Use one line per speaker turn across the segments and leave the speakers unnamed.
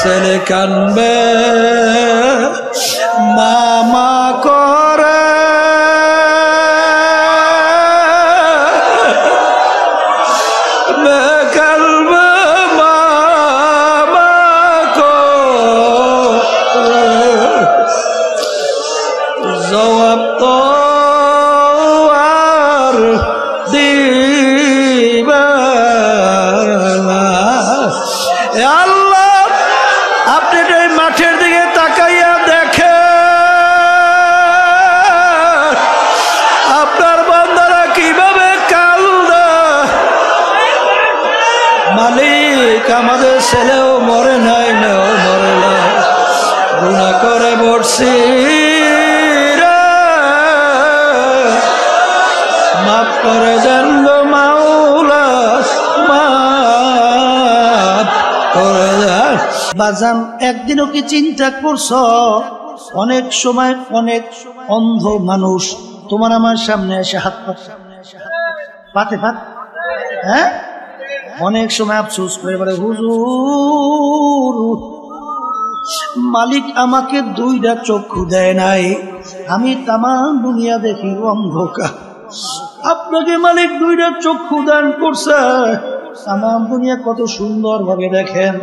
ছেলে কানবে মামা করে কালবে মামা করে জবাব তো আর দিবে না। আল্লাহ আপনি এই মাঠের দিকে তাকাইয়া দেখে আপনার বান্দারা কিভাবে কান্দে। মালিক আমাদের ছেলেও মরে নাই, মেয়েও মরে নাই, গুনাহ করে মরছি রে, মাফ করে দেন গো মাওলা, মাফ করে দেন। বাজান একদিনও কি চিন্তা করছ অনেক সময় অনেক অন্ধ মানুষ তোমার আমার সামনে এসে হাত পাতে হ্যাঁ, অনেক সময় আফসোস করে বলে হুজুর মালিক আমাকে দুইটা চক্ষু দেয় নাই, আমি তামাম দুনিয়া দেখি অন্ধকার, আপনাকে মালিক দুইটা চক্ষু দান করছে, তামাম দুনিয়া কত সুন্দর ভাবে দেখেন।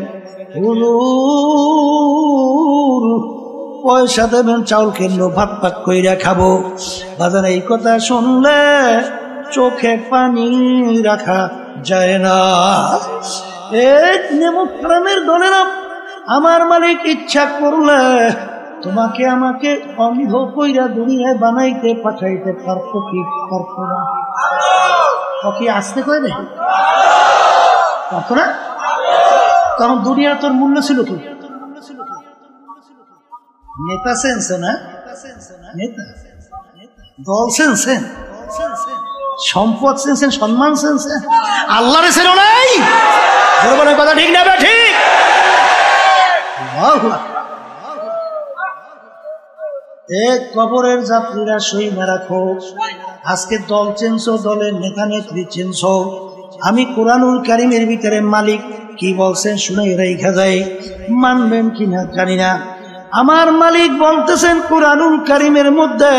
হুজুর পয়সা দেবেন, চাউল কিনবো, ভাত পাক কইরা খাবো। বাজার এই কথা শুনলে চোখে পানি রাখা যায় না। এক নেমুখানের দলের আমার মালিক ইচ্ছা করলে তোমাকে আমাকে অন্ধ কইরা দুনিয়ায় বানাইতে পাঠাইতে পারতো কি পারতো না? কি আসতে কয় না পারতো না? কারণ দুনিয়া তোর মূল্য ছিল কি? নেতা সেন্সে না, নেতা দল সেন্সেন, সম্পদ সেন্সেন, সম্মান সেন্সেন, আল্লাহরে ছিল নাই। কথা ঠিক না? ঠিক। এক কবরের যাত্রীরা সই না রাখো, আজকে দল চেঞ্জ, দলের নেতা নেত্রী চেঞ্জ। আমি কোরআনুল কারীমের ভিতরে মালিক কি বলছেন শুনে রেখা যায়, মানবেন কিনা জানি না। আমার মালিক বলতেছেন কোরআনুল কারীমের মধ্যে,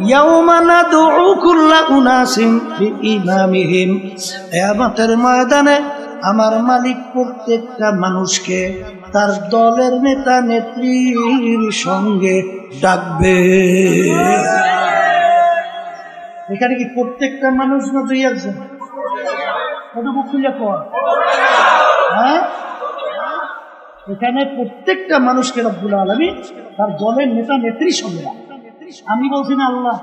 ইয়াউমা নাদউ কুল্লা উনাসিন বিইমামিহিম, কিয়ামতের ময়দানে আমার মালিক প্রত্যেকটা মানুষকে তার দলের নেতা নেত্রীর সঙ্গে ডাকবে। এখানে কি প্রত্যেকটা মানুষ না দুই একজন? হ্যাঁ, এখানে প্রত্যেকটা মানুষকে রব্বুল আলামিন তার দলের নেতা নেত্রীর সঙ্গে ডাকবে। আমি বলছি না আল্লাহ।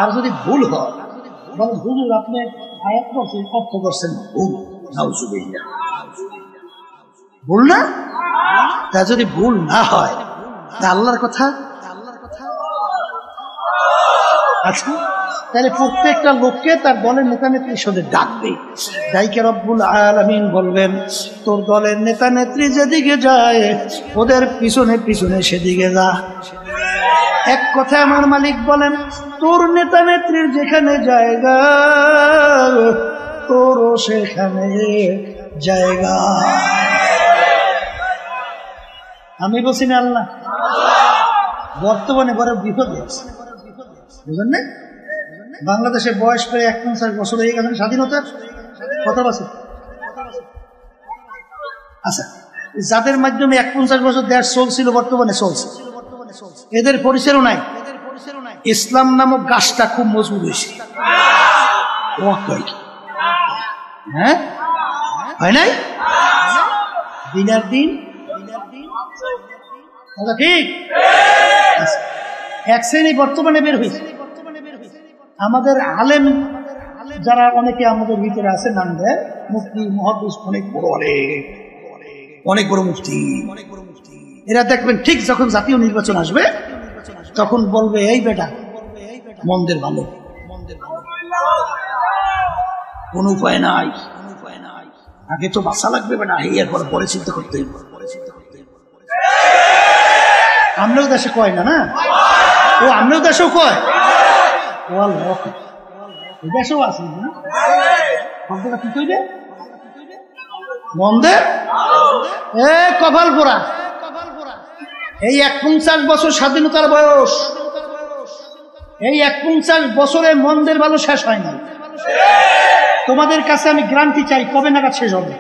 আর যদি ভুল হয় বলেন হুজুর আপনি আয়াত করছেন, অর্থ করছেন ভুল, নাউজুবিল্লাহ, ভুল না? তা যদি ভুল না হয় তা আল্লাহর কথা। আচ্ছা, তাহলে প্রত্যেকটা লোককে তার দলের নেতা নেত্রীর সাথে ডাকবে। ডাইকে রব্বুল আলামিন বলবেন তোর দলের নেতা নেত্রী যেদিকে যায় ওদের পিছনে পিছনে সেদিকে যা। এক কথা আমার মালিক বলেন তোর নেতা নেত্রীর যেখানে জায়গা তোরও সেখানে জায়গা। আমি বলছি না আল্লাহ। বর্তমানে বড় বিপদে আছে, বুঝলেন না? বাংলাদেশে বয়স প্রায় 51 বছর হয়ে গেছে স্বাধীনতার। কত বছর? আচ্ছা, যাদের মাধ্যমে 51 বছর দেশ চলছিল বর্তমানে চলছে, এদের পরিচয়ও নাই। ইসলাম নামক গাছটা খুব মজবুত হয়েছে। হ্যাঁ, হয় নাই? দিনের দিন ঠিক এক শ্রেণী বর্তমানে বের হয়েছে। আমাদের আলেম যারা অনেকে আমাদের ভিতরে আছে, নাম দেয় মুফতি, মুহাদ্দিস, অনেক বড় অনেক বড় মুফতি। এরা দেখবেন ঠিক যখন জাতীয় নির্বাচন আসবে তখন বলবে এই বেটা মন্দের ভালো, কোন উপায় নাই, আগে তো বাঁচা লাগবে বেটা, এরপর পরে চিন্তা করতে। আমরাও দেশে কয় না, না ও আমরাও দেশেও কয়, ও আল্লাহ দেশেও আছে না। কি কইবে মন্দের এ কপাল পোড়া, এই 49 বছর স্বাধীনতার বয়স, এই 49 বছরে মন্দের ভালো শেষ হয় না। তোমাদের কাছে আমি গ্যারান্টি চাই, কবে নাগাদ শেষ হবে?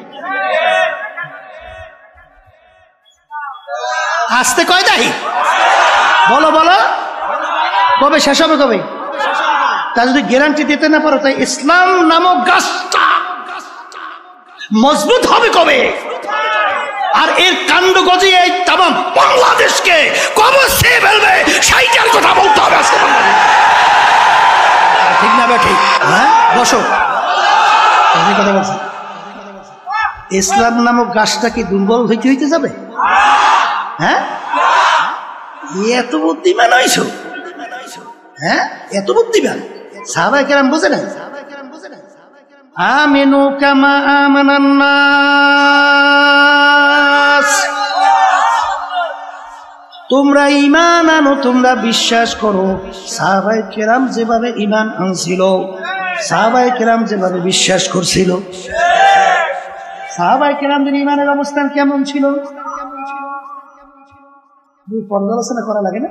আসতে কয় দাহি বলো বলো, কবে শেষ হবে? কবে? তা যদি গ্যারান্টি দিতে না পারো, তাই ইসলাম নামক গাছটা মজবুত হবে কবে? আর এর কাণ্ড গজে এই তামাম বাংলাদেশকে কবে সে ফেলবে, সেইটার কথা বলতে হবে আজকে। ঠিক না বে? ঠিক। হ্যাঁ, বসো। কথা বলছি, ইসলাম নামক গাছটা কি দুর্বল হইতে হইতে যাবে? হ্যাঁ, এত বুদ্ধিমান হইছ? হ্যাঁ, এত বুদ্ধিমান সাহাবায়ে কেরাম বোঝে না? আমিনু কামা আমানান নাস, তোমরা ঈমান আনো, তোমরা বিশ্বাস করো। সাহাবায়ে কেরাম যেভাবে ঈমান আনছিল, সাহাবায়ে কেরাম যেভাবে বিশ্বাস করছিল, সাহাবায়ে কেরামদের ঈমানের অবস্থান কেমন ছিল? পর্যালোচনা করা লাগে না?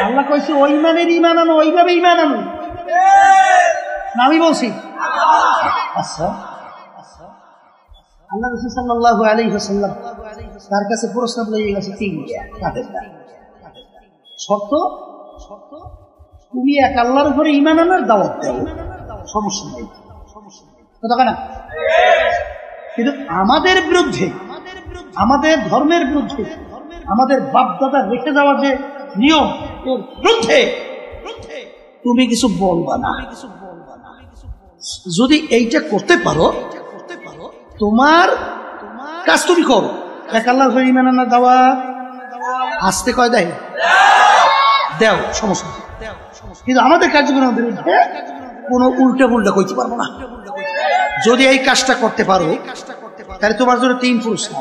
আল্লাহ কইছে ওই মানের ঈমান আনো, ওইভাবে ঈমান আনো। আমি বলছি আচ্ছা, আল্লাহ রাসূল সাল্লাল্লাহু আলাইহি ওয়াসাল্লাম তার কাছে প্রস্তাব লইয়া গেছে তিনটা শর্ত। তুমি এক আল্লাহর উপরে ঈমান আনার দাওয়াত দাও, সমস্যা নেই, কথা না। কিন্তু আমাদের বিরুদ্ধে, আমাদের ধর্মের বিরুদ্ধে, আমাদের বাপদাদা রেখে যাওয়ার যে নিয়ম, এর বিরুদ্ধে তুমি কিছু বলবা না। যদি এইটা করতে পারো, তোমার কাজ তুমি করো। এক আল্লাহর উপরে ঈমান আনার দাওয়াত আসতে কয় দেয় দেও, সমস্যা। কিন্তু আমাদের কার্যক্রমের বিরুদ্ধে কোনো উল্টা পুল্টা কইতে পারবো না। যদি এই কাজটা করতে পারো, তাহলে তোমার জন্য 3 পুরস্কার।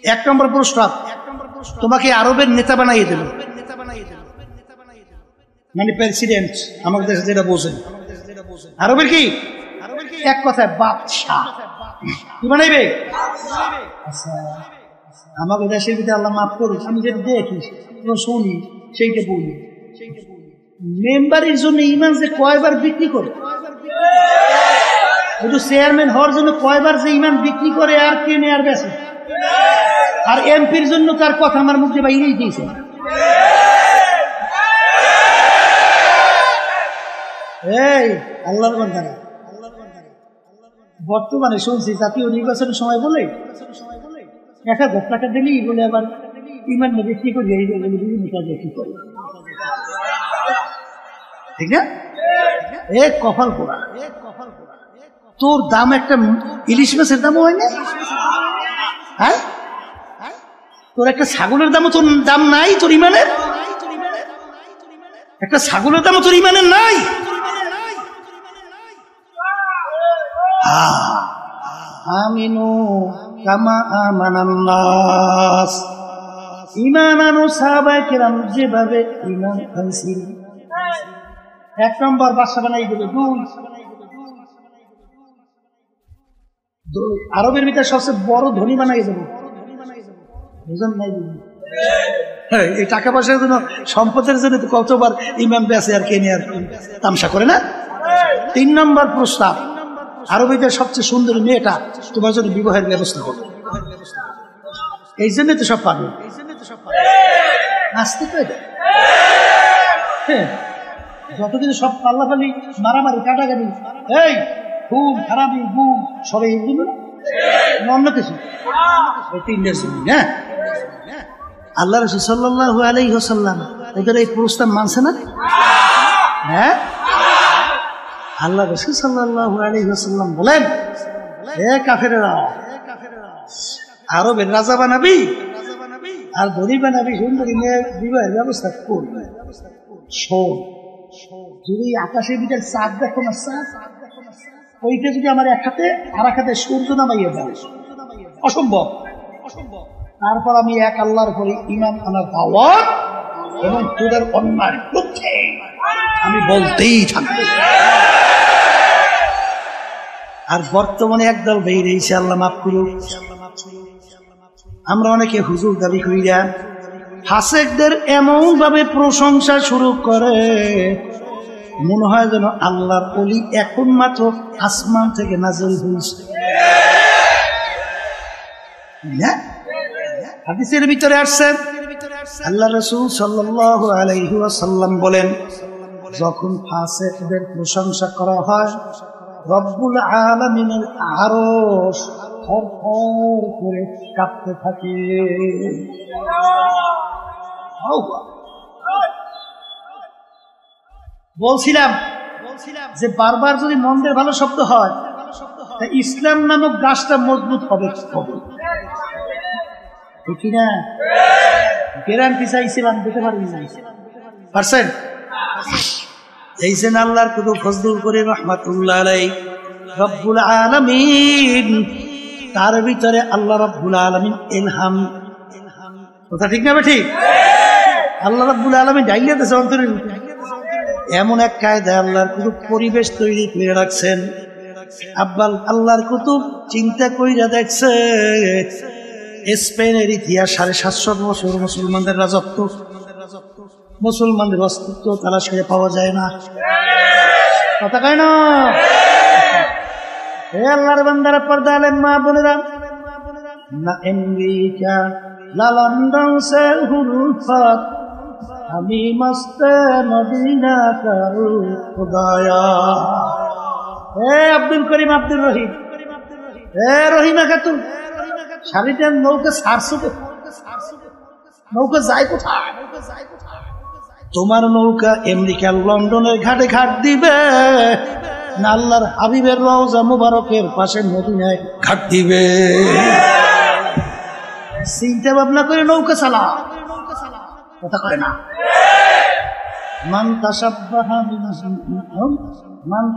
1 নম্বর পুরস্কার, তোমাকে আরবের নেতা বানাইয়ে দেবে, মানে প্রেসিডেন্ট, আমাদের দেশে যেটা বোঝেন। আরবের কি? এক কথায় বাদশাহ। কি বানাইবে? আমাদের দেশের ভিতরে আল্লাহ মাফ করুক, আমি যেটা দেখি শুনি সেইটা বলি। মেম্বারের জন্য ঈমান যে কয়বার বিক্রি করে, শুধু চেয়ারম্যান হওয়ার জন্য কয়বার যে ঈমান বিক্রি করে আর কেনে আর বেচে। আর এমপির জন্য তার কথা আমার মুখে বাইরেই দিয়েছে। এই আল্লাহর বান্দারা, বর্তমানে শুনছি জাতীয় নির্বাচনের সময় বলে 1000 টাকা দিলেই বলে আবার ঈমান বিক্রি করে বিভিন্ন কাজে কি করে, ঠিক না? এ কপাল পোড়া। তোর দাম একটা ইলিশ মাছের দামও হয় না? হ্যাঁ, তোর একটা ছাগলের দামও তোর দাম নাই? তোর ঈমানের একটা ছাগলের দামও তোর ঈমানের নাই? আমিনু কামা আমানান নাস, ঈমান আনো সাহাবায়ে কেরাম যেভাবে ঈমান আনছিল। 1 নম্বর বাদশা বানাই দিল। 2 আরবের ভিতরে সবচেয়ে বড় ধনী বানাই দেব। বুঝেন নাই? এই টাকা পয়সার জন্য, সম্পদের জন্য তো কতবার ইমাম বেঁচে আর কেনে আর তামসা করে না। 3 নম্বর প্রস্তাব, আরবিদের সবচেয়ে সুন্দরী মেয়েটা তোমার জন্য বিবাহের ব্যবস্থা করবে। এই জন্য তো সব পাবে, আসতে তো যতদিন সব পাল্লাপাল্লি, মারামারি, কাটাকাটি, এই খুব খারাপি, গুম, সবাই এগুলো অন্য কিছু। হ্যাঁ, আল্লাহ রাসূল সাল্লাল্লাহু আলাইহি ওয়াসাল্লাম ওদের এই প্রস্তাব মানছে না? হ্যাঁ, আল্লাহ রাসূল সাল্লাল্লাহু আলাইহি ওয়াসাল্লাম বলেন, হে কাফেরেরা, আরবের রাজা বানাবি আর ধনী বানাবি, সুন্দরী মেয়ে বিবাহের ব্যবস্থা করবে। শোন, যদি আকাশের ভিতরে চাঁদ দেখো না, চাঁদ ওইটা যদি আমার এক হাতে আর এক হাতে সূর্য নামাইয়া দেয়, অসম্ভব। তারপর আমি এক আল্লাহর উপরে ঈমান আনার দাওয়াত এবং তোদের অন্যায়ের বিরুদ্ধে আমি বলতেই থাকবো। আর বর্তমানে একদল বেরিয়েছে, আল্লাহ মাফ করুক। আমরা অনেকে হুজুর দাবি করিয়া ফাসেকদের এমন ভাবে প্রশংসা শুরু করে, মনে হয় যেন আল্লাহর ওলি এখন মাত্র আসমান থেকে নাযিল হয়েছে। হাদিসের ভিতরে আসছে, আল্লাহ রাসূল সাল্লাল্লাহু আলাইহি ওয়াসাল্লাম বলেন, যখন ফাসেকদের প্রশংসা করা হয়, রব্বুল আলামিনের আরশ থরথর করে কাঁপতে থাকে। বলছিলাম যে বারবার যদি মন্দের ভালো শব্দ হয়, ইসলাম নামক গাছটা মজবুত হবে। ঠিক না? গ্যারান্টি চাইছিলাম, দিতে পারবি না, পারছেন? এই যে আল্লাহর কত ফজলুল করে রাহমাতুল্লাহ আলাইহি রব্বুল আলামিন, তার ভিতরে আল্লাহ রব্বুল আলামিন ইলহাম, কথা ঠিক না? ঠিক। আল্লাহ রব্বুল আলামিন ডাইলিয়া দেশে অন্তরের এমন এক কায়দায় আল্লাহর কুতুব পরিবেশ তৈরি করে রাখছেন। আল্লাহর কুতুব চিন্তা কইরা দেখছে, স্পেনের ইতিহাস 750 বছর মুসলমানদের রাজত্ব, মুসলমানদের অস্তিত্ব তালাশ করে পাওয়া যায় না, কথা কয় না? হে আল্লাহর বান্দারা, পর্দা আলেম মা বোনেরা, না আমেরিকা না লন্ডন সে হুরফাত, আমি মস্তে মদিনা কারু খুদায়া। হে আব্দুল করিম আব্দুল রহিম, হে রহিমা খাতুন, শাড়িটার নৌকা ছাড়ছো, নৌকা যায় কোথায়? তোমার নৌকা আমেরিকা লন্ডনের ঘাটে ঘাট দিবে, না আল্লাহর হাবিবের রওজা মুবারকের পাশে মদিনায় ঘাট দিবে? চিন্তা ভাবনা করে নৌকা চালা, কথা কয় না? মান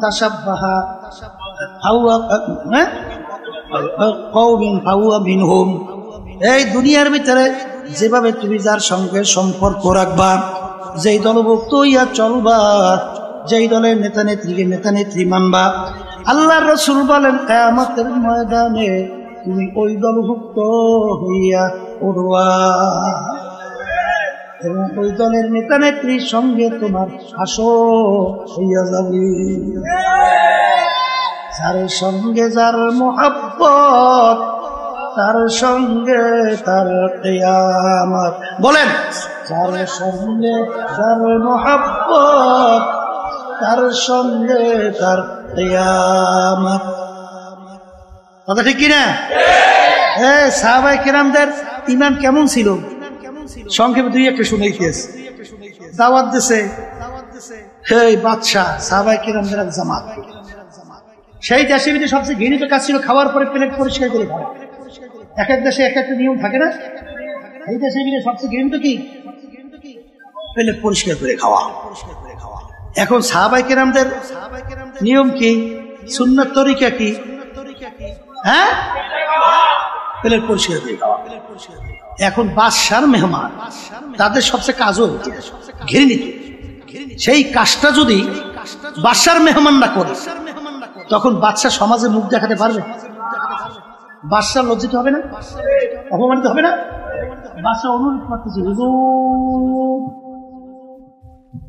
তাশাব্বাহা কওমিন ফাহুয়া মিনহুম। এই দুনিয়ার ভিতরে যেভাবে তুমি যার সঙ্গে সম্পর্ক রাখবা, যেই দলভুক্ত হইয়া চলবা, যেই দলের নেতা নেত্রীকে নেতা নেত্রী মানবা, আল্লাহর রাসূল বলেন কিয়ামতের ময়দানে তুমি ওই দলভুক্ত হইয়া উঠবা এবং ওই দলের নেতা নেত্রীর সঙ্গে তোমার হাসর হইয়া যাবে। যার সঙ্গে যার মোহাব্বত, তার সঙ্গে তার কিয়ামত। বলেন, যার সঙ্গে যার মোহাব্বত, তার সঙ্গে তার কিয়ামত। কথা ঠিক কিনা? সাহাবায়ে কেরামদের ঈমান কেমন ছিল? সংক্ষেপে দুই একটা শুনেই দিয়েছে। দাওয়াত দিছে এই বাদশাহ, সাহাবায়ে কেরামদের এক জামাত। সেই দেশে ভিতরে সবচেয়ে ঘৃণিত কাজ ছিল খাওয়ার পরে প্লেট পরিষ্কার করে খাওয়া। এক এক দেশে এক একটা নিয়ম থাকে না? এই দেশে ভিতরে সবচেয়ে ঘৃণিত কি? প্লেট পরিষ্কার করে খাওয়া। এখন সাহাবায়ে কেরামদের নিয়ম কি, সুন্নাত তরিকা কি? হ্যাঁ, প্লেট পরিষ্কার করে খাওয়া। এখন বাদশার মেহমান, তাদের সবচেয়ে কাজও ঘৃণিত। সেই কাজটা যদি বাদশার মেহমান না করে, তখন বাদশা সমাজে মুখ দেখাতে পারবে? বাদশা লজ্জিত হবে না? অপমানিত হবে না? বাদশা অনুরোধ করতেছে, হুজুর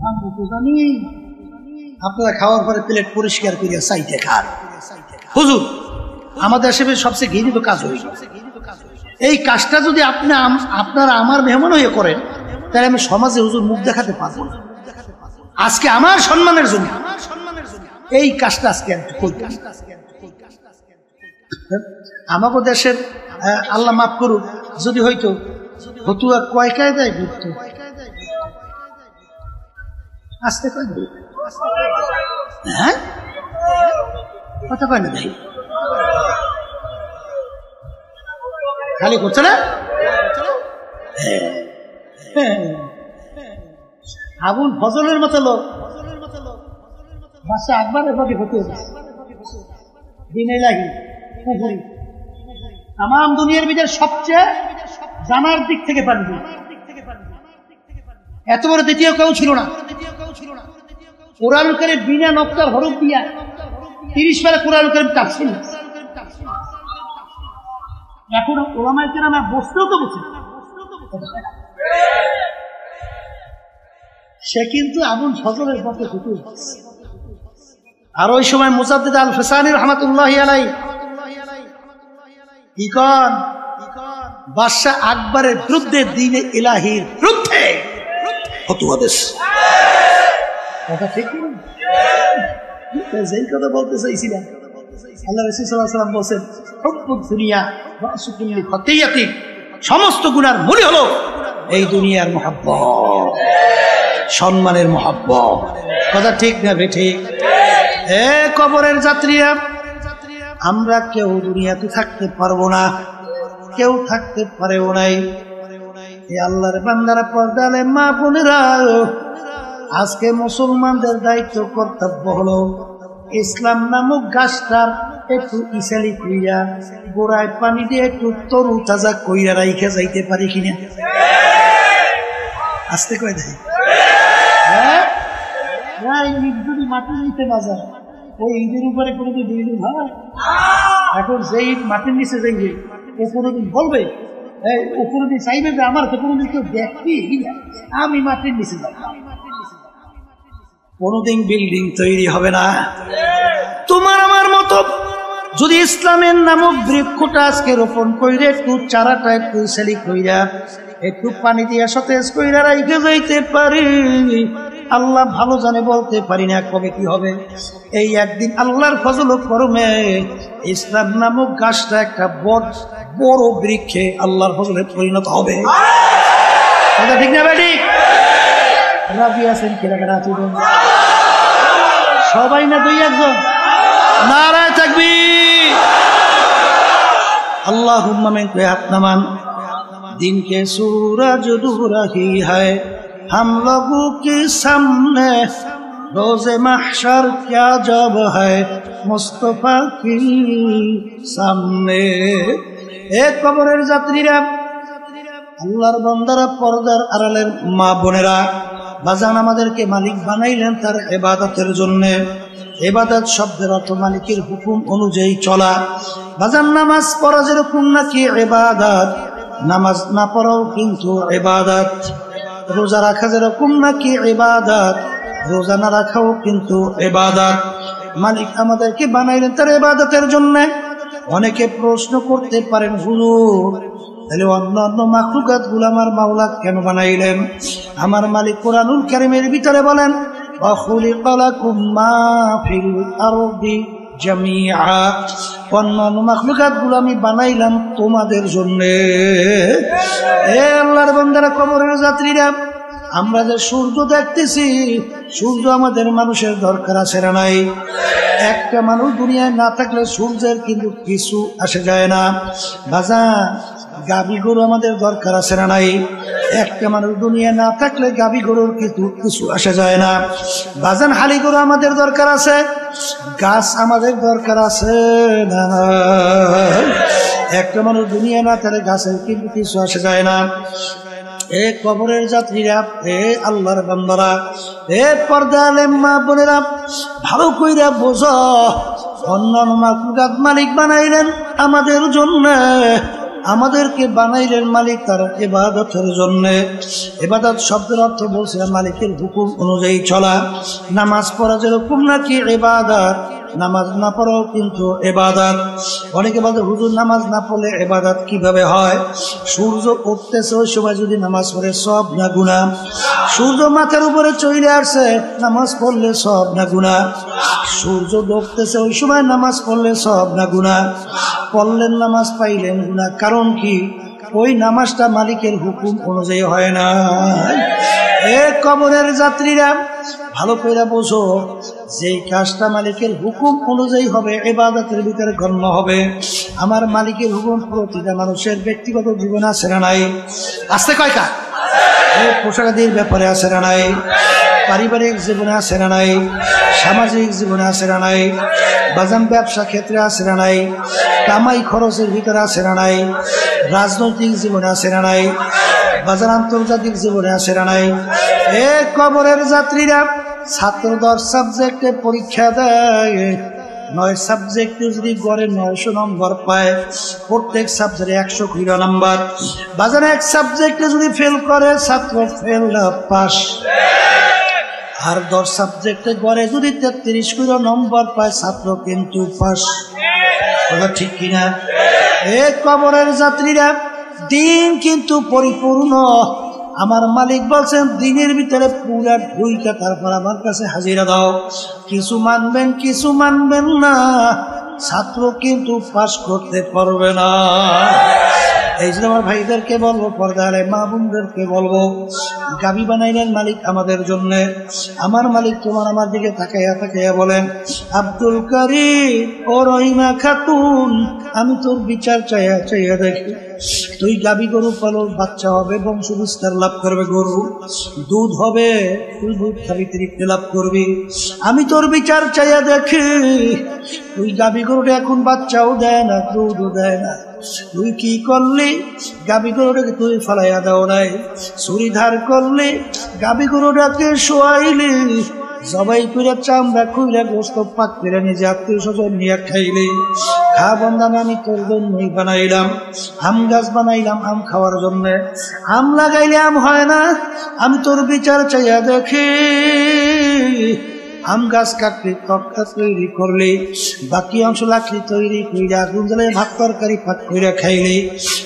আমি তো জানি আপনারা খাওয়ার পরে প্লেট পরিষ্কার করিয়া চাইতে খান। হুজুর, আমাদের দেশে সবচেয়ে ঘৃণিত কাজ হয়ে গেছে। এই কাজটা যদি আপনারা আমার মেহমান হয়ে করেন, তাহলে আমি সমাজে হুজুর মুখ দেখাতে পারবো না। আজকে আমার সম্মানের জন্য এই কাজটা আজকে আমাদের দেশের আল্লাহ মাফ করুক, যদি হইতো হতুয়া কয় কায়দায় ঘুরত, আসতে কয় হ্যাঁ কথা কয় না ভাই, খালি করছে না? আবুল ফজলের মতো লোক বাচ্চা আকবরের প্রতি হতে দিনে লাগি পুকুরি তাম দুনিয়ার ভিতরে সবচেয়ে জানার দিক থেকে পারবে, এত বড় দ্বিতীয় কেউ ছিল না। কোরআন করে বিনা নকশার হরফ দিয়া 30 পারা কোরআন কারীম তাফসীর। এখন ওলামায়ে কেরাম বসতেও তো বসে, সে কিন্তু আবুল ফজলের পথে ঢুকে। আর ওই সময় মুজাদ্দিদ আল ফিসানি রাহমাতুল্লাহি আলাইহি কি কন, বাদশাহ আকবরের বিরুদ্ধে দ্বীনে ইলাহির বিরুদ্ধে ফতোয়া দিয়েছে। কথা ঠিক না? যেই কথা বলতে চাইছিলাম, আল্লাহ রাসূল সাল্লাল্লাহু আলাইহি ওয়াসাল্লাম বলেন, হুব্বুদ দুনিয়া রাসু কুল্লি খাতিয়াতি, সমস্ত গুনার মূল হলো এই দুনিয়ার মহব্বত, সম্মানের মহব্বত। কথা ঠিক না বেঠিক? এ কবরের যাত্রীরা, আমরা কেউ দুনিয়াতে থাকতে পারবো না, কেউ থাকতে পারেও নাই। এ আল্লাহর বান্দারা, পর্দালে মা বোনেরা, আজকে মুসলমানদের দায়িত্ব কর্তব্য হলো ইসলাম নামক গাছটার একটু ইসালি কইরা গোড়ায় পানি দিয়ে একটু তরু তাজা কইরা রাইখে যাইতে পারি কিনা? আস্তে কয় দেয় যদি মাটি নিতে না যায়, ওই ঈদের উপরে কোনোদিন বিল্ডিং হয়? এখন যে ঈদ মাটির নিচে যাইবে, ও কোনোদিন বলবে, ও কোনোদিন চাইবে যে আমার তো কোনোদিন কেউ দেখবি, আমি মাটির নিচে যাব? কোনোদিন বিল্ডিং তৈরি হবে না। তোমার আমার মতো যদি ইসলামের নামক বৃক্ষটা আজকে রোপণ কইরে একটু চারাটা একটু সেলি কইরা একটু পানি দিয়ে সতেজ কইরা রাইখে যাইতে পারি, আল্লাহ ভালো জানে, বলতে পারি না কবে কি হবে। এই একদিন আল্লাহর ফজল করমে ইসলাম নামক গাছটা একটা বড় বৃক্ষে আল্লাহর ফজলে পরিণত হবে। কথা ঠিক না বেটি? রাজি আছেন কিরাকাটা? সবাই না দুই একজন? নারায়ে তাকবীর। আল্লাহুম্মা মিন হাত নামান। दिन के सूरज डूब रही है हम लोगों के सामने, रोज़े महशर क्या जब है मुस्तफा की सामने। एक कबरेर যাত্রীরা, আল্লাহর বান্দারা, পর্দার আড়ালের মা বোনেরা, বাজান আমাদেরকে মালিক বানাইলেন তার ইবাদতের জন্য। ইবাদত শব্দের অর্থ মালিকের হুকুম অনুযায়ী চলা। বাজান নামাজ পড়া যেরকম নাকি ইবাদত, নামাজ না পড়াও কিন্তু ইবাদত। রোজা রাখা যেরকম নাকি ইবাদত, রোজা না রাখাও কিন্তু ইবাদত। মালিক আমাদেরকে বানাইলেন তার ইবাদতের জন্য। অনেকে প্রশ্ন করতে পারেন, হুজুর তাহলে অন্যান্য মাখলুকাত গুলো আমার মাওলা কেন বানাইলেন? আমার মালিক কোরআনুল কারীমের ভিতরে বলেন, ওয়া খুলিকা লাকুম মা ফিল আরদি জামিআ, অন্যান্য মাখলুকাত গুলো আমি বানাইলাম তোমাদের জন্য। এ আল্লাহর বান্দারা, কবরের যাত্রীরা, আমরা যে সূর্য দেখতেছি, সূর্য আমাদের মানুষের দরকার আছে না নাই? একটা মানুষ দুনিয়ায় না থাকলে সূর্যের কিন্তু কিছু আসে যায় না। বাজান, গাভী গরু আমাদের দরকার আছে না নাই? একটা মানুষ দুনিয়া না থাকলে গাভী গরুর কিন্তু কিছু আসে যায় না। বাজান, হালি গরু আমাদের দরকার আছে, গাছ আমাদের দরকার আছে না? একটা মানুষ দুনিয়া না থাকলে গাছের কিন্তু কিছু আসে যায় না। এ কবরের যাত্রীরা, এ আল্লাহর বান্দারা, এ পর্দা আলেম মা বোনেরা, ভালো কইরা বোঝো, অন্যান্য মাখলুকাত মালিক বানাইলেন আমাদের জন্য। আমাদেরকে বানাইলেন মালিক তার ইবাদতের জন্য। ইবাদত শব্দের অর্থ বলছে মালিকের হুকুম অনুযায়ী চলা। নামাজ পড়া যেরকম নাকি ইবাদত, নামাজ না পড়াও কিন্তু ইবাদত। অনেকে বলে, হুজুর নামাজ না পড়লে ইবাদত কিভাবে হয়? সূর্য উঠতেছে ওই সময় যদি নামাজ পড়ে সব না গুনাহ? সূর্য মাথার উপরে চলে আসছে, নামাজ পড়লে সব না গুনাহ? সূর্য ডুবতেছে ওই সময় নামাজ পড়লে সব না গুনাহ? পড়লেন নামাজ, পাইলেন গুনাহ। কারণ কি? ওই নামাজটা মালিকের হুকুম অনুযায়ী হয় না। এ কবরের যাত্রীরা, ভালো করে বোঝো, যেই কাজটা মালিকের হুকুম অনুযায়ী হবে, ইবাদতের ভিতরে গণ্য হবে। আমার মালিকের হুকুম প্রতিটা মানুষের ব্যক্তিগত জীবনে আছে না নাই? আসতে কয়টা? পোশাকাদির ব্যাপারে আছে না নাই? পারিবারিক জীবনে আছে না নাই? সামাজিক জীবনে আছে না নাই? বাজান ব্যবসা ক্ষেত্রে আছে না নাই? কামাই খরচের ভিতরে আছে না নাই? রাজনৈতিক জীবনে আছে না নাই? বাজার আন্তর্জাতিক জীবনে আছে না নাই? এ কবরের যাত্রীরা, ছাত্র 10 সাবজেক্টে পরীক্ষা দেয়, 9 সাবজেক্টে যদি গড়ে 900 নম্বর পায়, প্রত্যেক সাবজেক্টে 100 করে নাম্বার। বাজারে এক সাবজেক্টে যদি ফেল করে ছাত্র ফেল না পাস। আর 10 সাবজেক্টে গড়ে যদি 33 করে নম্বর পায় ছাত্র কিন্তু পাস। কথা ঠিক কিনা? এই কবরের যাত্রীরা দিন কিন্তু পরিপূর্ণ। আমার মালিক বলছেন দিনের ভিতরে পুরা ঢুইকা তারপর আমার কাছে হাজিরা দাও। কিছু মানবেন কিছু মানবেন না, ছাত্র কিন্তু পাস করতে পারবে না। এই জন্য আমার ভাইদেরকে বলবো, পর্দারে মা বোনদেরকে বলবো, গাবি বানাইলেন মালিক আমাদের জন্য। আমার মালিক তোমার আমার দিকে তাকাইয়া তাকাইয়া বলেন, আব্দুল কারিম ও রহিমা খাতুন, আমি তোর বিচার চাইয়া চাইয়া দেখি। তুই গাবি গরু পালো, বাচ্চা হবে, বংশ বিস্তার লাভ করবে, গরু দুধ হবে, তুই দুধ খাবি, তৃপ্তি লাভ করবি। আমি তোর বিচার চাইয়া দেখি, তুই গাবি গরুটা এখন বাচ্চাও দেয় না, দুধও দেয় না। তুই কি করলি? গাবি গরুটাকে তুই ফালাইয়া দাও নাই, ছুরি ধার করলি, গাবি গরুটাকে শোয়াইলি, জবাই করে চামড়া খুইলে গোস্ত পাক করে নিজে আত্মীয় স্বজন নিয়ে খাইলি। খা বন্ধান, আমি তোর জন্যই বানাইলাম। আম গাছ বানাইলাম আম খাওয়ার জন্য। আম লাগাইলে আম হয় না, আমি তোর বিচার চাইয়া দেখি। আম গাছ কাটলি, তক্তা তৈরি করলি, বাকি অংশ লাকড়ি তৈরি করে আগুন জ্বালিয়ে ভাত তরকারি পাক করে খাইলি।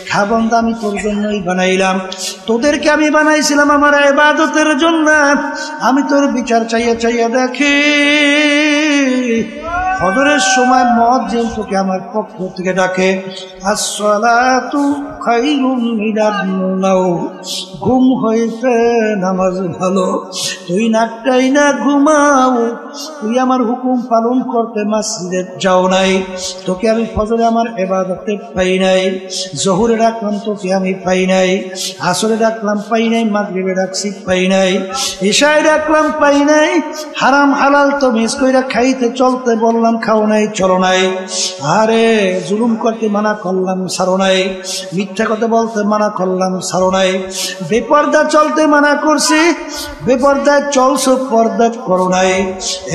খাবন আমি তোর জন্যই বানাইলাম। তোদেরকে আমি বানাইছিলাম আমার ইবাদতের জন্য। আমি তোর বিচার চাইয়া চাইয়া দেখি। ফজরের সময় মুয়াজ্জিন তোকে আমার পক্ষ থেকে ডাকে, আসসালাতু খায়রুম মিনান নাওম, ঘুম হইতে নামাজ ভালো। তুই নাকটাই না ঘুমাও, তুই আমার হুকুম পালন করতে মসজিদে যাও নাই। তোকে আমি ফজরে আমার ইবাদতে পাই নাই, জোহরে ডাকলাম তোকে আমি পাই নাই, আসরে ডাকলাম পাই নাই, মাগরিবে ডাকছি পাই নাই, ইশায় ডাকলাম পাই নাই। হারাম হালাল তো মিস কইরা খাইতে চলতে বললাম, খাও নাই, চলো নাই। আরে জুলুম করতে মানা করলাম, ছাড়ো নাই। মিথ্যা কথা বলতে মানা করলাম, ছাড়ো নাই। বেপর্দা চলতে মানা করছি, বেপর্দায় চলছো, পর্দা করো নাই।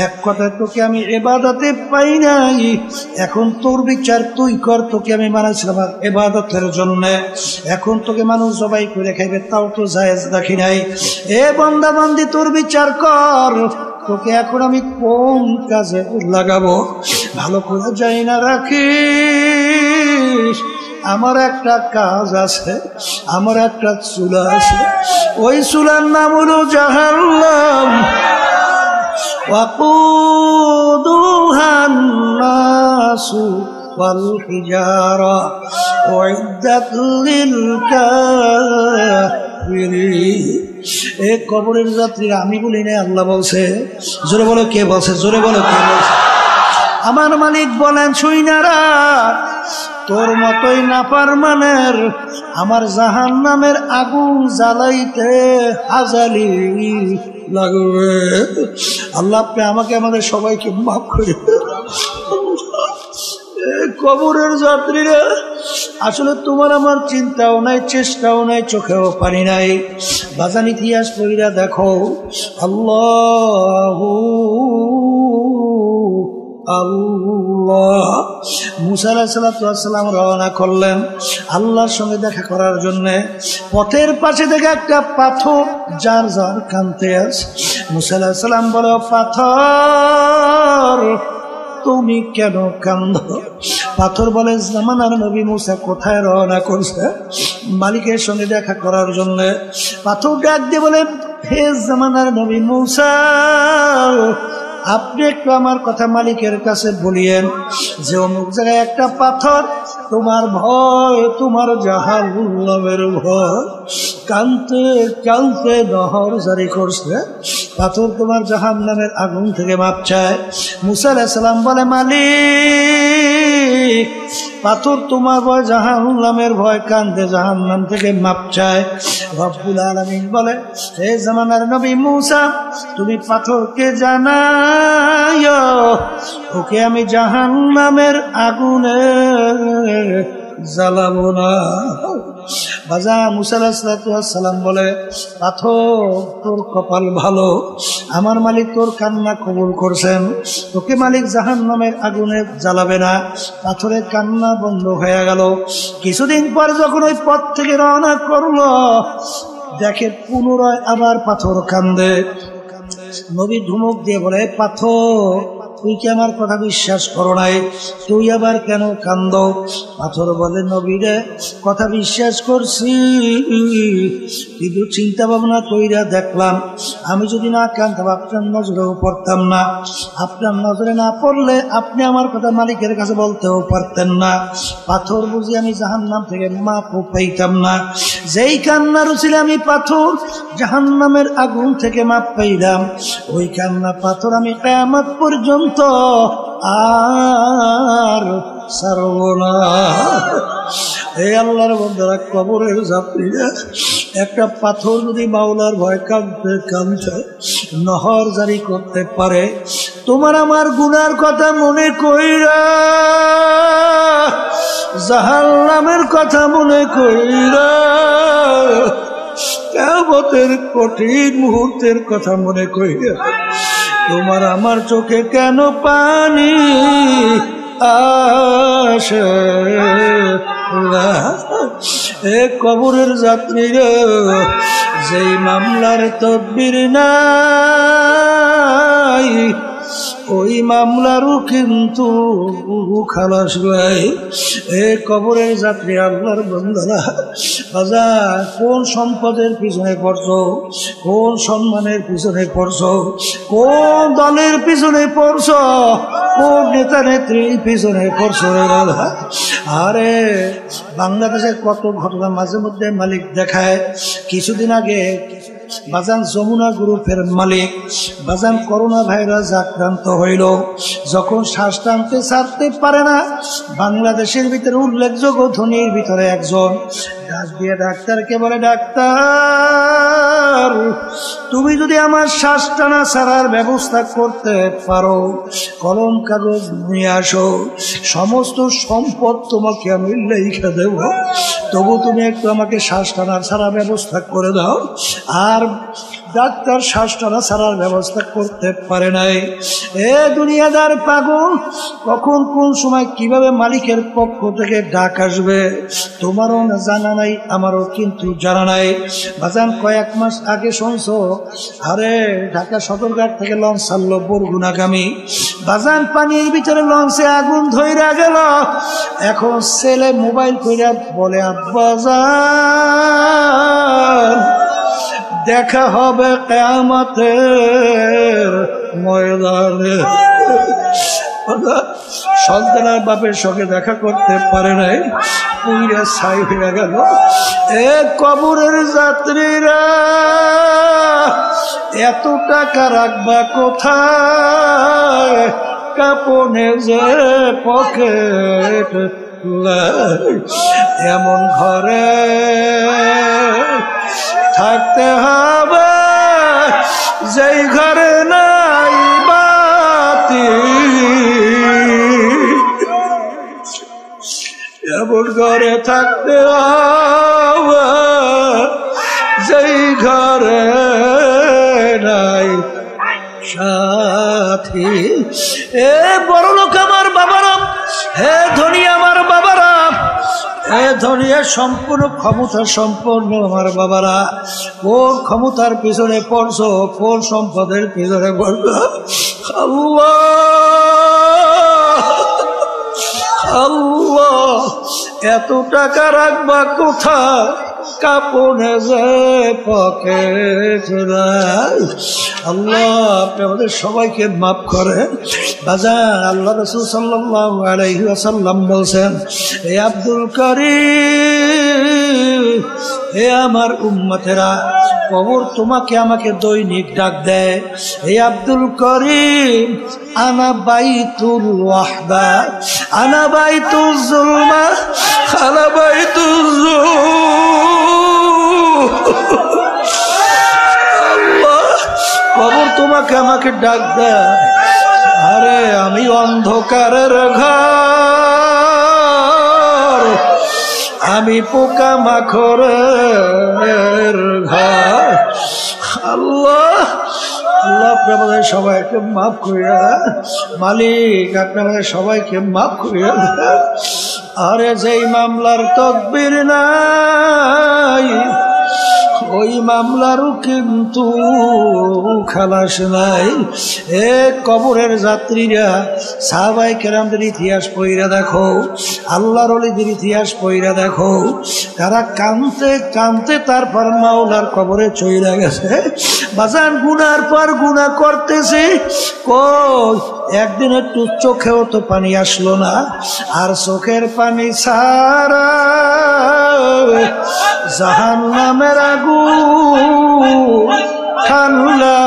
এক কথায় তোকে আমি ইবাদতে পাই নাই। এখন তোর বিচার তুই কর। তোকে আমি বানাইছিলাম আমার ইবাদতের জন্য। এখন তোকে মানুষ জবাই করে খাইবে, তাও তো জায়েজ রাখি নাই। এ বান্দা বান্দি, তোর বিচার কর। তোকে এখন আমি কোন কাজে লাগাবো ভালো করে যাই না রাখিস। আমার একটা কাজ আছে, আমার একটা চুলা আছে, ওই চুলার নাম হলো জাহান্নাম। وقودها الناس والحجارة أعدت للكافرين। এই কবরের যাত্রীরা আমি বলি না, আল্লাহ বলছে। জোরে বলো কে বলছে? জোরে বলো কে বলছে? আমার মালিক বলেন, শুইনারা তোর মতোই নাফরমানের আমার জাহান্নামের আগুন জ্বালাইতে হাজালি লাগবে। আল্লাহ আপনি আমাকে আমাদের সবাইকে মাফ করে। কবরের যাত্রীরা আসলে তোমার আমার চিন্তাও নাই, চেষ্টাও নাই, চোখেও পানি নাই। বাজান ইতিহাস পড়িরা দেখো, আল্লাহু আল্লাহ। মুসা আলাইহিস সালাম রওনা করলেন আল্লাহর সঙ্গে দেখা করার জন্য। পথের পাশে দেখে একটা পাথর যার যার কাঁদতে আছে। মুসা আলাইহিস সালাম বলে, পাথর তুমি কেন কাঁদো? পাথর বলে, জামানার নবী মুসা কোথায় রওনা করছে? মালিকের সঙ্গে দেখা করার জন্য। পাথর ডাক দিয়ে বলে, হে জামানার নবী মুসা, আপনি একটু আমার কথা মালিকের কাছে বলিয়েন যে অমুক জায়গায় একটা পাথর তোমার ভয়, তোমার জাহান্নামের ভয়, কানতে কানতে নহর জারি করছে। পাথর তোমার জাহান্নামের আগুন থেকে মাপ চায়। মুসা আলাইহিস সালাম বলে, মালিক পাথর তোমার ভয়, জাহান্নামের ভয়, কান্দে জাহান্নাম থেকে মাপ চায়। রব্বুল আলামিন বলে, হে জামানার নবী মুসা, তুমি পাথরকে জানাইও ওকে আমি জাহান্নামের আগুনে জ্বালাবো না। বাজান মুসা আলাইহিস সালাম বলে, পাথর তোর কপাল ভালো, আমার মালিক তোর কান্না কবুল করছেন, তোকে মালিক জাহান্নামের আগুনে জ্বালাবে না। পাথরের কান্না বন্ধ হয়ে গেল। কিছুদিন পর যখন ওই পথ থেকে রওনা করলো, দেখে পুনরায় আবার পাথর কান্দে। নবী ধুমুক দিয়ে বলে, পাথর তুই কি আমার কথা বিশ্বাস করো নাই? তুই আবার কেন কান্দ? পাথর বলে, নবী রে, কথা বিশ্বাস করছি, কিন্তু চিন্তা ভাবনা কইরা দেখলাম আমি যদি না কান্দতাম আপনার নজরেও পড়তাম না। আপনার নজরে না পড়লে আপনি আমার কথা মালিকের কাছে বলতেও পারতেন না। পাথর বুঝি আমি জাহান্নাম থেকে মাপও পাইতাম না। যেই কান্নার ছিল আমি পাথর জাহান্নামের আগুন থেকে মাপ পাইলাম, ওই কান্না পাথর আমি কিয়ামত পর্যন্ত আর ছাড়ব না। এই আল্লাহর বান্দারা, কবরের যাত্রীরা, একটা পাথর যদি মাওলার ভয় কাঁদতে কাঁদতে নহর জারি করতে পারে, তোমার আমার গুনার কথা মনে কইরা, জাহান্নামের কথা মনে কইরা, কিয়ামতের কঠিন মুহূর্তের কথা মনে কইরা, তোমার আমার চোখে কেন পানি আসে না? এ কবরের যাত্রীরা, যেই মামলার তদবির নাই, ওই মামলারও কিন্তু খালাস নাই। এ কবরের যাত্রী, আল্লাহর বান্দারা, বাজার কোন সম্পদের পিছনে পড়ছো, কোন সম্মানের পিছনে পড়ছো, কোন দলের পিছনে পড়ছো, কোন নেতা নেত্রীর পিছনে পড়ছো রে বাবা? আরে বাংলাদেশের কত ঘটনা মাঝে মধ্যে মালিক দেখায়। কিছুদিন আগে বাজান যমুনা গ্রুপের মালিক বাজান করোনা ভাইরাস আক্রান্ত হইল। যখন শ্বাস টানতে ছাড়তে পারে না, বাংলাদেশের ভিতরে উল্লেখযোগ্য ধনীর ভিতরে একজন ডাক দিয়ে ডাক্তারকে বলে, ডাক্তার তুমি যদি আমার শ্বাস টানা ছাড়ার ব্যবস্থা করতে পারো, কলম কাগজ নিয়ে আসো, সমস্ত সম্পদ তোমাকে আমি লিখে দেব, তবু তুমি একটু আমাকে শ্বাস টানা ছাড়ার ব্যবস্থা করে দাও। আর ডাক্তার শ্বাস টানা ছাড়ার ব্যবস্থা করতে পারে নাই। এ দুনিয়াদার পাগল, কখন কোন সময় কিভাবে মালিকের পক্ষ থেকে ডাক আসবে তোমারও জানা নাই, আমারও কিন্তু জানা নাই। বাজান কয়েক মাস আগে শুনছো, আরে ঢাকা সদরঘাট থেকে লঞ্চ ছাড়লো বরগুনাগামী। বাজান পানির ভিতরে লঞ্চে আগুন ধইরা গেল। এখন ছেলে মোবাইল কইরা বলে, আব্বাজান দেখা হবে কিয়ামতের ময়দানে। সন্তানের বাপের সঙ্গে দেখা করতে পারে নাই, পুইরা ছাই হয়ে গেল। এ কবরের যাত্রীরা, এত টাকা রাখবা কোথায়? কাপনে যে পকেট, এমন ঘরে থাকতে হবে যেই ঘরে নাই বাতি, এমন ঘরে থাকতে হবে যেই ঘরে নাই সাথী। এ বড় লোক আমার বাবারা, হে ধনী আমার বাবারা, এ ধনীর সম্পূর্ণ ক্ষমতা সম্পন্ন আমার বাবারা, কোন ক্ষমতার পিছনে পড়ছো, কোন সম্পদের পিছনে পড়ছো? আল্লাহ আল্লাহ, এত টাকা রাখবা কোথায়? কাপনে যে পকেট নাই। আল্লাহ আপনি আমাদের সবাইকে মাফ করেন। বাজার আল্লাহ রাসূল সাল্লাল্লাহু আলাইহি ওয়াসাল্লাম বলছেন, হে আব্দুল কারীম, হে আমার উম্মতেরা, কবর তোমাকে আমাকে দৈনিক ডাক দেয়, হে আব্দুল করিম, আনা বাইতুল ওয়াহদা, আনা বাইতুল যুলমা, আনা বাইতুল আল্লাহ, কবর তোমাকে আমাকে ডাক দেয়। আরে আমি অন্ধকারের ঘর, আমি পোকা মাখরের ঘর। আল্লাহ আল্লাহ আপনি আমাদের সবাইকে মাফ করিয়া, মালিক আপনি আমাদের সবাইকে মাফ করিয়া। আরে যেই মামলার তকবির নাই ওই মামলারও কিন্তু খালাস নাই। এ কবরের যাত্রীরা, সাহাবায়ে কেরামদের ইতিহাস পড়িয়া দেখো, আল্লাহর ওলিদের ইতিহাস পড়িয়া দেখো, তারা কাঁদতে কাঁদতে তারপর মাওলার কবরে চইলা গেছে। বাজান গুনার পর গুনাহ করতেছে, কই একদিন একটু চোখেও তো পানি আসলো না। আর চোখের পানি ছাড়া জাহান্নামের আগুন ঠান্ডা